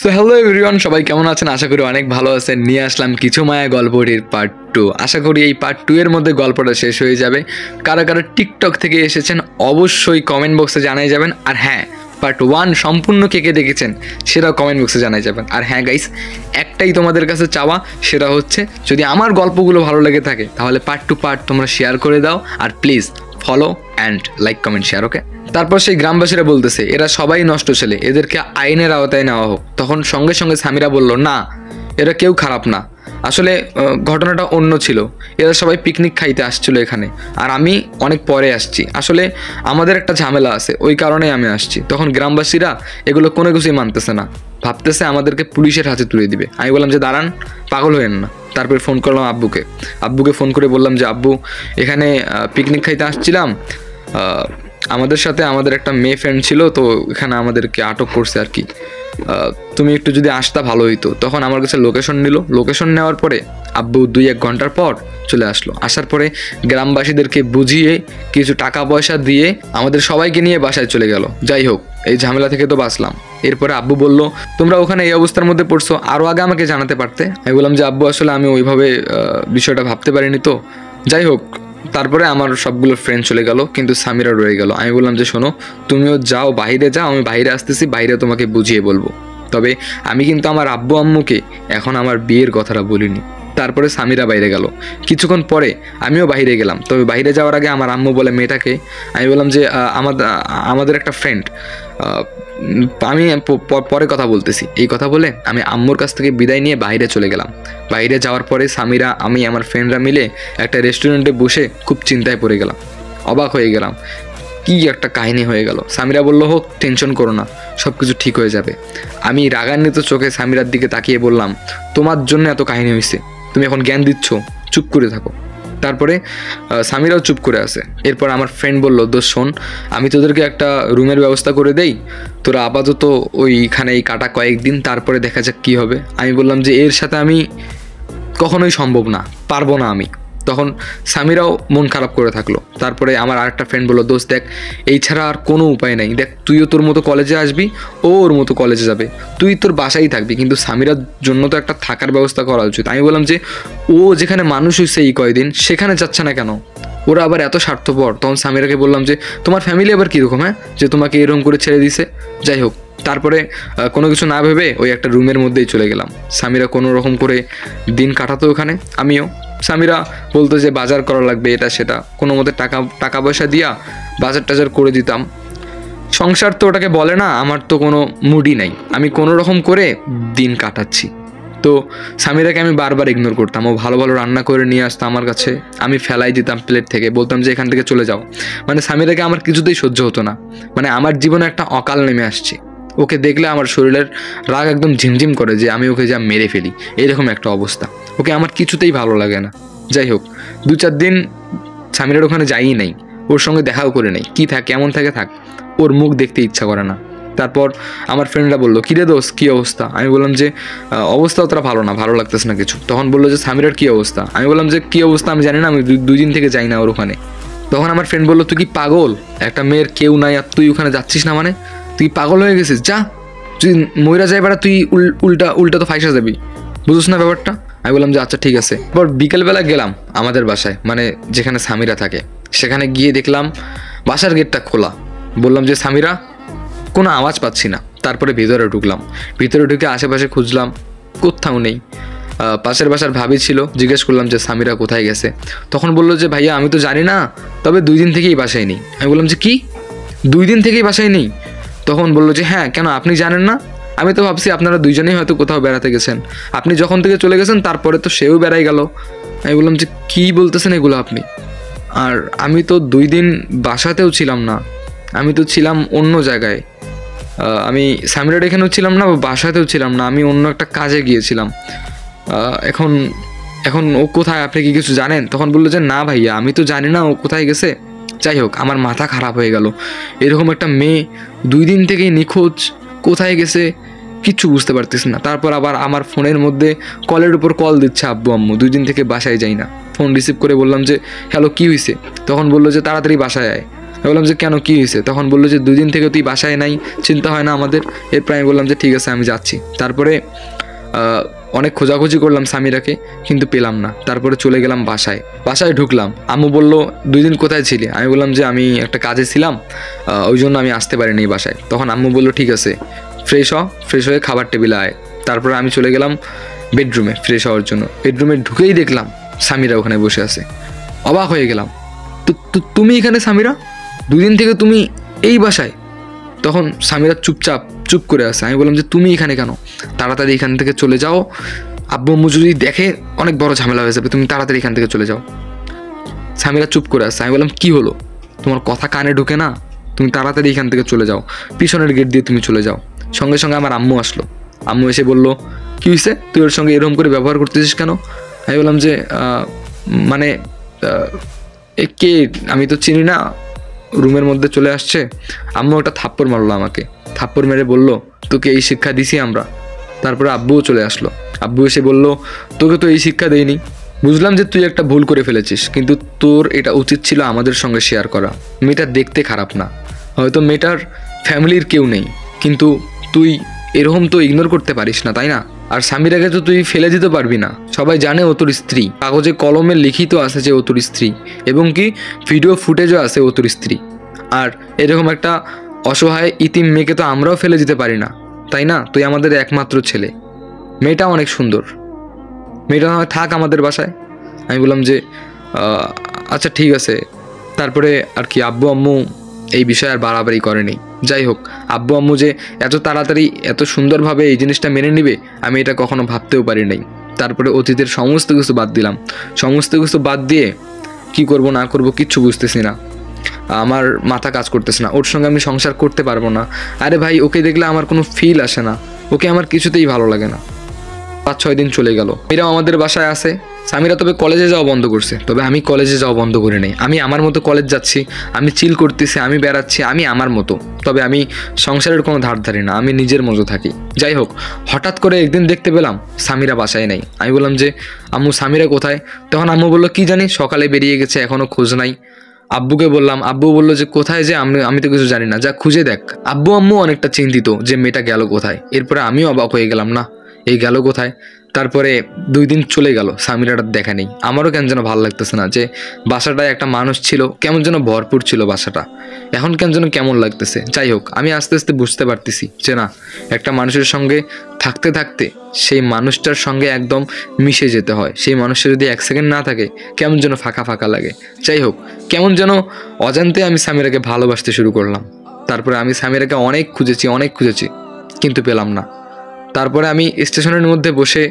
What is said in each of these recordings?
So hello everyone, সবাই কেমন আছেন? আশা করি অনেক ভালো আছেন। নিয়ে আসলাম কিছু মায়া গল্পটির পার্ট 2। আশা করি এই পার্ট 2 এর মধ্যে গল্পটা শেষ হয়ে যাবে। কারা কারা টিকটক থেকে এসেছেন অবশ্যই কমেন্ট বক্সে জানাই যাবেন। আর হ্যাঁ, পার্ট 1 সম্পূর্ণ কে কে দেখেছেন সেটাও কমেন্ট বক্সে জানাই যাবেন। আর হ্যাঁ গাইস, একটাই তোমাদের কাছে চাওয়া, সেটা হচ্ছে যদি আমার গল্পগুলো ভালো লেগে থাকে তাহলে পার্ট টু পার্ট তোমরা শেয়ার করে দাও। আর please follow and like comment share, okay? তারপর সেই গ্রামবাসীরা বলতেছে এরা সবাই নষ্ট ছেলে, এদেরকে আইনের আওতায় নেওয়া হোক। তখন সঙ্গে সঙ্গে সামিরা বলল, না, এরা কেউ খারাপ না, আসলে ঘটনাটা অন্য ছিল। এরা সবাই পিকনিক খাইতে আসছিল এখানে, আর আমি অনেক পরে আসছি। আসলে আমাদের একটা ঝামেলা আছে, ওই কারণেই আমি আসছি। তখন গ্রামবাসীরা এগুলো কোনো কিছুই মানতেছে না, ভাবতেছে আমাদেরকে পুলিশের হাতে তুলে দিবে। আমি বললাম যে দাঁড়ান, পাগল হয়েন না। তারপরে ফোন করলাম আব্বুকে ফোন করে বললাম যে আব্বু, এখানে পিকনিক খাইতে আসছিলাম, আমাদের সাথে আমাদের একটা মেয়ে ফ্রেন্ড ছিল, তো এখানে আমাদেরকে আটক করছে আর কি। তুমি একটু যদি আসতা ভালো হইতো। তখন আমার কাছে লোকেশন নেওয়ার পরে আব্বু 2-1 ঘন্টার পর চলে আসলো। আসার পরে গ্রামবাসীদেরকে বুঝিয়ে কিছু টাকা পয়সা দিয়ে আমাদের সবাইকে নিয়ে বাসায় চলে গেল। যাই হোক, এই ঝামেলা থেকে তো বাঁচলাম। এরপরে আব্বু বলল, তোমরা ওখানে এই অবস্থার মধ্যে পড়ছো, আরও আগে আমাকে জানাতে পারতে। আমি বললাম যে আব্বু, আসলে আমি ওইভাবে বিষয়টা ভাবতে পারিনি তো। যাই হোক, তারপরে আমার সবগুলো ফ্রেন্ড চলে গেল, কিন্তু সামিরা রয়ে গেল। আমি বললাম যে শোনো, তুমিও যাও, বাইরে যাও, আমি বাইরে আসতেছি, বাইরে তোমাকে বুঝিয়ে বলবো। তবে আমি কিন্তু আমার আব্বু আম্মুকে এখন আমার বিয়ের কথাটা বলিনি। তারপরে সামিরা বাইরে গেল। কিছুক্ষণ পরে আমিও বাইরে গেলাম। তবে বাইরে যাওয়ার আগে আমার আম্মু বলে মেয়েটাকে, আমি বললাম যে আমাদের একটা ফ্রেন্ড, আমি পরে কথা বলতেছি। এই কথা বলে আমি আম্মুর কাছ থেকে বিদায় নিয়ে বাইরে চলে গেলাম। বাইরে যাওয়ার পরে সামিরা, আমি, আমার ফ্রেন্ডরা মিলে একটা রেস্টুরেন্টে বসে খুব চিন্তায় পড়ে গেলাম, অবাক হয়ে গেলাম। কি একটা কাহিনী হয়ে গেল। সামিরা বলল, হোক, টেনশন করো না, সব কিছু ঠিক হয়ে যাবে। আমি রাগান্বিত চোখে সামিরার দিকে তাকিয়ে বললাম, তোমার জন্য এত কাহিনী হয়েছে, তুমি এখন জ্ঞান দিচ্ছ, চুপ করে থাকো। তারপরে সামিরাও চুপ করে আছে। এরপর আমার ফ্রেন্ড বলল, দোস্ত শোন, আমি তোদেরকে একটা রুমের ব্যবস্থা করে দেই, তোরা আপাতত ওইখানেই কাটা কয়েকদিন, তারপরে দেখা যাক কী হবে। আমি বললাম যে এর সাথে আমি কখনোই সম্ভব না, পারবো না আমি। তখন সামিরাও মন খারাপ করে থাকলো। তারপরে আমার আরেকটা ফ্রেন্ড বললো, দোস্ত দেখ, এই ছাড়া আর কোনো উপায় নেই। দেখ, তুইও তোর মতো কলেজে আসবি, ও ওর মতো কলেজে যাবে, তুই তোর বাসায় থাকবি, কিন্তু সামিরার জন্য তো একটা থাকার ব্যবস্থা করা উচিত। আমি বললাম যে ও যেখানে মানুষ হয়েছে এই কয়দিন, সেখানে যাচ্ছে না কেন? ওরা আবার এত স্বার্থপর। তখন সামিরাকে বললাম যে তোমার ফ্যামিলি আবার কীরকম, হ্যাঁ, যে তোমাকে এরকম করে ছেড়ে দিছে? যাই হোক, তারপরে কোনো কিছু না ভেবে ওই একটা রুমের মধ্যেই চলে গেলাম। সামিরা কোনো রকম করে দিন কাটাতো ওখানে, আমিও। সামিরা বলতো যে বাজার করা লাগবে, এটা সেটা, কোনো মতে টাকা পয়সা দিয়া বাজার টাজার করে দিতাম। সংসার তো ওটাকে বলে না, আমার তো কোনো মুডই নাই, আমি কোনো রকম করে দিন কাটাচ্ছি। তো সামিরাকে আমি বারবার ইগনোর করতাম। ও ভালো ভালো রান্না করে নিয়ে আসতো আমার কাছে, আমি ফেলাই দিতাম প্লেট থেকে, বলতাম যে এখান থেকে চলে যাও। মানে সামিরাকে আমার কিছুতেই সহ্য হতো না। মানে আমার জীবনে একটা অকাল নেমে আসছে। ওকে দেখলে আমার শরীরের রাগ একদম ঝিমঝিম করে যে আমি ওকে যা মেরে ফেলি, এরকম একটা অবস্থা। ওকে আমার কিছুতেই ভালো লাগে না। যাই হোক, 2-4 দিন সামিরার ওখানে যাইই নাই, ওর সঙ্গে দেখাও করে নেই। কী থাক, কেমন থাকে থাক, ওর মুখ দেখতে ইচ্ছা করে না। তারপর আমার ফ্রেন্ডরা বললো, কিরে দোস্ত, কী অবস্থা? আমি বললাম যে অবস্থা অতটা ভালো না, ভালো লাগতেছে না কিছু। তখন বললো যে সামিরার কী অবস্থা? আমি বললাম যে কী অবস্থা আমি জানি না, আমি 2 দিন থেকে যাই না ওর ওখানে। তখন আমার ফ্রেন্ড বললো, তুই কি পাগল? একটা মেয়ের কেউ নাই আর তুই ওখানে যাচ্ছিস না, মানে তুই পাগল হয়ে গেছিস? যা, তুই ময়রা যাই বেড়া, তুই উল্টা তো ফাইসা যাবি, বুঝিস না ব্যাপারটা? আমি বললাম যে আচ্ছা ঠিক আছে। এবার বিকেলবেলা গেলাম আমাদের বাসায়, মানে যেখানে সামিরা থাকে। সেখানে গিয়ে দেখলাম বাসার গেটটা খোলা। বললাম যে সামিরা, কোনো আওয়াজ পাচ্ছি না। তারপরে ভিতরে ঢুকলাম। ভিতরে ঢুকে আশেপাশে খুঁজলাম, কোথাও নেই। পাশের বাসার ভাবি ছিল, জিজ্ঞেস করলাম যে সামিরা কোথায় গেছে। তখন বললো যে ভাইয়া, আমি তো জানি না, তবে 2 দিন থেকেই বাসায় নেই। আমি বললাম যে কি, 2 দিন থেকেই বাসায় নেই? তখন বললো যে হ্যাঁ, কেন, আপনি জানেন না? আমি তো ভাবছি আপনারা 2 জনেই হয়তো কোথাও বেড়াতে গেছেন, আপনি যখন থেকে চলে গেছেন তারপরে তো সেও বেড়াই গেল। আমি বললাম যে কী বলতেছেন এগুলো আপনি? আর আমি তো 2 দিন বাসাতেও ছিলাম না, আমি তো ছিলাম অন্য জায়গায়। আমি সামিরার এখানেও ছিলাম না, বাসাতেও ছিলাম না, আমি অন্য একটা কাজে গিয়েছিলাম। এখন ও কোথায়, আপনি কি কিছু জানেন? তখন বললো যে না ভাইয়া, আমি তো জানি না ও কোথায় গেছে। যাই হোক, আমার মাথা খারাপ হয়ে গেল। এরকম একটা মেয়ে 2 দিন থেকেই নিখোঁজ, কোথায় গেছে কিচ্ছু বুঝতে পারতেছি না। তারপর আবার আমার ফোনের মধ্যে কলের উপর কল দিচ্ছে আব্বু আম্মু, 2 দিন থেকে বাসায় যাই না। ফোন রিসিভ করে বললাম যে হ্যালো, কী হয়েছে? তখন বললো যে তাড়াতাড়ি বাসায় আয়। আমি বললাম যে কেন, কী হয়েছে? তখন বললো যে 2 দিন থেকে তুই বাসায় নাই, চিন্তা হয় না আমাদের? এরপর আমি বললাম যে ঠিক আছে আমি যাচ্ছি। তারপরে অনেক খোঁজাখুঁজি করলাম সামিরাকে, কিন্তু পেলাম না। তারপরে চলে গেলাম বাসায় ঢুকলাম। আম্মু বলল 2 দিন কোথায় ছিলি? আমি বললাম যে আমি একটা কাজে ছিলাম, ওই জন্য আমি আসতে পারিনি বাসায়। তখন আম্মু বলল ঠিক আছে ফ্রেশ হয়ে খাবার টেবিলে আয়। তারপরে আমি চলে গেলাম বেডরুমে ফ্রেশ হওয়ার জন্য। বেডরুমে ঢুকেই দেখলাম সামিরা ওখানে বসে আছে। অবাক হয়ে গেলাম, তুমি এখানে সামিরা? 2 দিন থেকে তুমি এই বাসায়? তখন সামিরা চুপ করে আছে। আমি বললাম যে তুমি এখানে কেন? তাড়াতাড়ি এখান থেকে চলে যাও, আব্বু আম্মু যদি দেখে অনেক বড় ঝামেলা হয়ে যাবে, তুমি তাড়াতাড়ি এখান থেকে চলে যাও। সামিরা চুপ করে আছে। আমি বললাম কি হলো, তোমার কথা কানে ঢুকে না? তুমি তাড়াতাড়ি এখান থেকে চলে যাও, পিছনের গেট দিয়ে তুমি চলে যাও। সঙ্গে সঙ্গে আমার আম্মু আসলো। আম্মু এসে বলল কি হয়েছে, তুই ওর সঙ্গে এরকম করে ব্যবহার করতেছিস কেন? আমি বললাম যে মানে কে, আমি তো চিনি না, রুমের মধ্যে চলে আসছে। আম্মু একটা থাপ্পড় মারলো আমাকে, থাপ্পড় মেরে বলল তোকে এই শিক্ষা দিছি আমরা। তারপরে আব্বুও চলে আসলো। আব্বু এসে বলল তোকে তো এই শিক্ষা দেয়নি, বুঝলাম যে তুই একটা ভুল করে ফেলেছিস, কিন্তু তোর এটা উচিত ছিল আমাদের সঙ্গে শেয়ার করা। মেয়েটা দেখতে খারাপ না, হয়তো মেয়েটার ফ্যামিলির কেউ নেই, কিন্তু তুই এরকম তো ইগনোর করতে পারিস না, তাই না? আর সামিরাকে তো তুই ফেলে দিতে পারবি না, সবাই জানে ও তোর স্ত্রী, কাগজে কলমে লিখিত আছে যে ও তোর স্ত্রী, এবং কি ভিডিও ফুটেজও আছে ও তোর স্ত্রী। আর এরকম একটা অসহায় ইতিম মেয়েকে তো আমরাও ফেলে দিতে পারি না, তাই না? তুই আমাদের একমাত্র ছেলে, মেয়েটা অনেক সুন্দর, মেয়েটা না হয় থাক আমাদের বাসায়। আমি বললাম যে আচ্ছা ঠিক আছে। তারপরে আর কি আব্বু আম্মু এই বিষয়ে আর বাড়াবাড়ি করেনি। যাই হোক, আব্বু আম্মু যে এত তাড়াতাড়ি এত সুন্দরভাবে এই জিনিসটা মেনে নিবে আমি এটা কখনো ভাবতেও পারি নাই। তারপরে অতীতের সমস্ত কিছু বাদ দিলাম। সমস্ত কিছু বাদ দিয়ে কি করব না করব কিচ্ছু বুঝতেছি না, আমার মাথা কাজ করতেছে না, ওর সঙ্গে আমি সংসার করতে পারবো না। আরে ভাই, ওকে দেখলে আমার কোনো ফিল আসে না, ওকে আমার কিছুতেই ভালো লাগে না। 5-6 দিন চলে গেল, এরাও আমাদের বাসায় আসে। সামিরা তবে কলেজে যাওয়া বন্ধ করছে, তবে আমি কলেজে যাওয়া বন্ধ করে নেই। আমি আমার মতো কলেজ যাচ্ছি, আমি চিল করতেছি, আমি বেড়াচ্ছি, আমি আমার মতো। তবে আমি সংসারের কোনো ধার ধারি না, আমি নিজের মতো থাকি। যাই হোক, হঠাৎ করে একদিন দেখতে পেলাম সামিরা বাসায় নেই। আমি বললাম যে আম্মু সামিরা কোথায়? তখন আম্মু বললো কি জানি, সকালে বেরিয়ে গেছে, এখনও খোঁজ নাই। আব্বুকে বললাম, আব্বু বললো যে কোথায় যে আমি তো কিছু জানি না, যা খুঁজে দেখ। আব্বু আম্মু অনেকটা চিন্তিত যে মেয়েটা গেল কোথায়। এরপরে আমিও অবাক হয়ে গেলাম, না এই গেল কোথায়? তারপরে 2 দিন চলে গেল, সামিরাটার দেখা নেই। আমারও কেন যেন ভালো লাগতেছে না, যে বাসাটায় একটা মানুষ ছিল, কেমন যেন ভরপুর ছিল বাসাটা, এখন কেন যেন কেমন লাগতেছে। যাই হোক, আমি আস্তে আস্তে বুঝতে পারতেছি যে না, একটা মানুষের সঙ্গে থাকতে থাকতে সেই মানুষটার সঙ্গে একদম মিশে যেতে হয়। সেই মানুষটা যদি 1 সেকেন্ড না থাকে কেমন যেন ফাঁকা ফাঁকা লাগে। যাই হোক, কেমন যেন অজান্তে আমি সামিরাকে ভালোবাসতে শুরু করলাম। তারপরে আমি সামিরাকে অনেক খুঁজেছি, কিন্তু পেলাম না। তারপরে আমি স্টেশনের মধ্যে বসে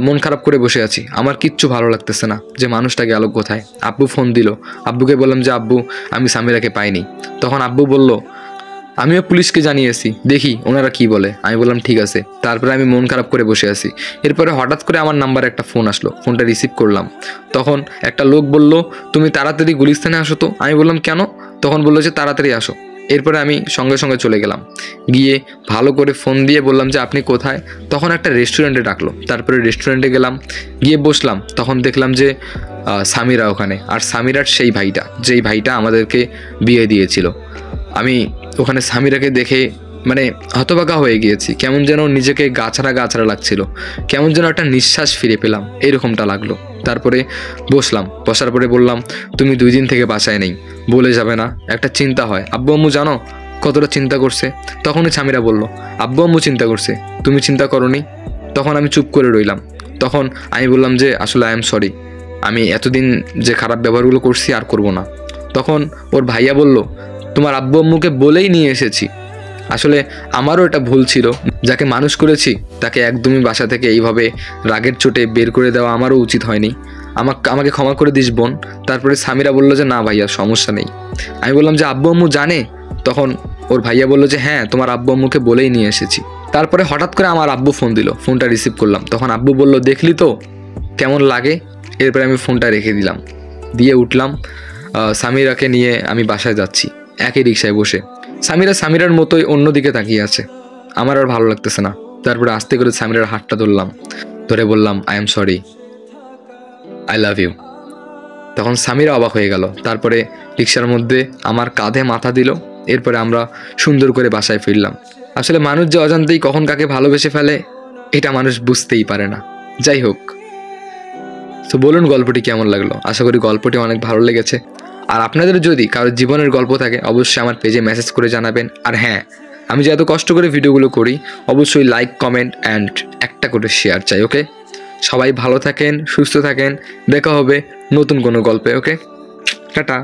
মন খারাপ করে বসে আছি, আমার কিচ্ছু ভালো লাগতেছে না যে মানুষটা গেল কোথায়। আব্বু ফোন দিল, আব্বুকে বললাম যে আব্বু আমি সামিরাকে পাইনি। তখন আব্বু বলল আমিও পুলিশকে জানিয়েছি, দেখি ওনারা কি বলে। আমি বললাম ঠিক আছে। তারপরে আমি মন খারাপ করে বসে আছি। এরপরে হঠাৎ করে আমার নাম্বারে একটা ফোন আসলো, ফোনটা রিসিভ করলাম। তখন একটা লোক বলল তুমি তাড়াতাড়ি গুলিস্তানে আসো তো। আমি বললাম কেন? তখন বললো যে তাড়াতাড়ি আসো। এরপরে আমি সঙ্গে সঙ্গে চলে গেলাম, গিয়ে ভালো করে ফোন দিয়ে বললাম যে আপনি কোথায়। তখন একটা রেস্টুরেন্টে ডাকলো। তারপরে রেস্টুরেন্টে গেলাম, গিয়ে বসলাম। তখন দেখলাম যে সামিরা ওখানে, আর সামিরার সেই ভাইটা, যেই ভাইটা আমাদেরকে বিয়ে দিয়েছিল। আমি ওখানে সামিরাকে দেখে মানে হতবাকা হয়ে গিয়েছি, কেমন যেন নিজেকে গাছড়া লাগছিল, কেমন যেন একটা নিঃশ্বাস ফিরে পেলাম, এইরকমটা লাগলো। তারপরে বসার পরে বললাম তুমি 2 দিন থেকে বাসায় নেই, বলে যাবে না? একটা চিন্তা হয়। আব্বু আম্মু জানো কতটা চিন্তা করছে? তখনই সামিরা বলল আব্বু আম্মু চিন্তা করছে, তুমি চিন্তা করোনি? তখন আমি চুপ করে রইলাম। তখন আমি বললাম যে আসলে আই এম সরি, আমি এতদিন যে খারাপ ব্যবহারগুলো করছি আর করব না। তখন ওর ভাইয়া বলল তোমার আব্বু আম্মুকে বলেই নিয়ে এসেছি, আসলে আমারও এটা ভুল ছিল, যাকে মানুষ করেছি তাকে একদমই বাসা থেকে এইভাবে রাগের চোটে বের করে দেওয়া আমারও উচিত হয়নি, আমাকে ক্ষমা করে দিস বোন। তারপরে সামিরা বলল যে না ভাইয়া সমস্যা নেই। আমি বললাম যে আব্বু আম্মু জানে? তখন ওর ভাইয়া বলল যে হ্যাঁ তোমার আব্বু আম্মুকে বলেই নিয়ে এসেছি। তারপরে হঠাৎ করে আমার আব্বু ফোন দিল, ফোনটা রিসিভ করলাম। তখন আব্বু বলল দেখলি তো কেমন লাগে। এরপরে আমি ফোনটা রেখে দিলাম, দিয়ে উঠলাম। সামিরাকে নিয়ে আমি বাসায় যাচ্ছি, একই রিক্সায় বসে। সামিরার মতোই অন্যদিকে তাকিয়ে আছে, আমার আর ভালো লাগতেছে না। তারপরে আস্তে করে সামিরার হাতটা ধরে বললাম I am sorry, I love you. তখন সামিরা অবাক হয়ে গেল। তারপরে রিক্সার মধ্যে আমার কাঁধে মাথা দিল। এরপরে আমরা সুন্দর করে বাসায় ফিরলাম। আসলে মানুষ যে অজান্তেই কখন কাকে ভালোবেসে ফেলে এটা মানুষ বুঝতেই পারে না। যাই হোক, তো বলুন গল্পটি কেমন লাগলো। আশা করি গল্পটি অনেক ভালো লেগেছে। আর আপনাদের যদি কারোর জীবনের গল্প থাকে অবশ্যই আমার পেজে মেসেজ করে জানাবেন। আর হ্যাঁ, আমি যে এত কষ্ট করে ভিডিওগুলো করি অবশ্যই লাইক, কমেন্ট অ্যান্ড একটা করে শেয়ার চাই। ওকে, সবাই ভালো থাকেন, সুস্থ থাকেন। দেখা হবে নতুন কোনো গল্পে। ওকে, টাটা।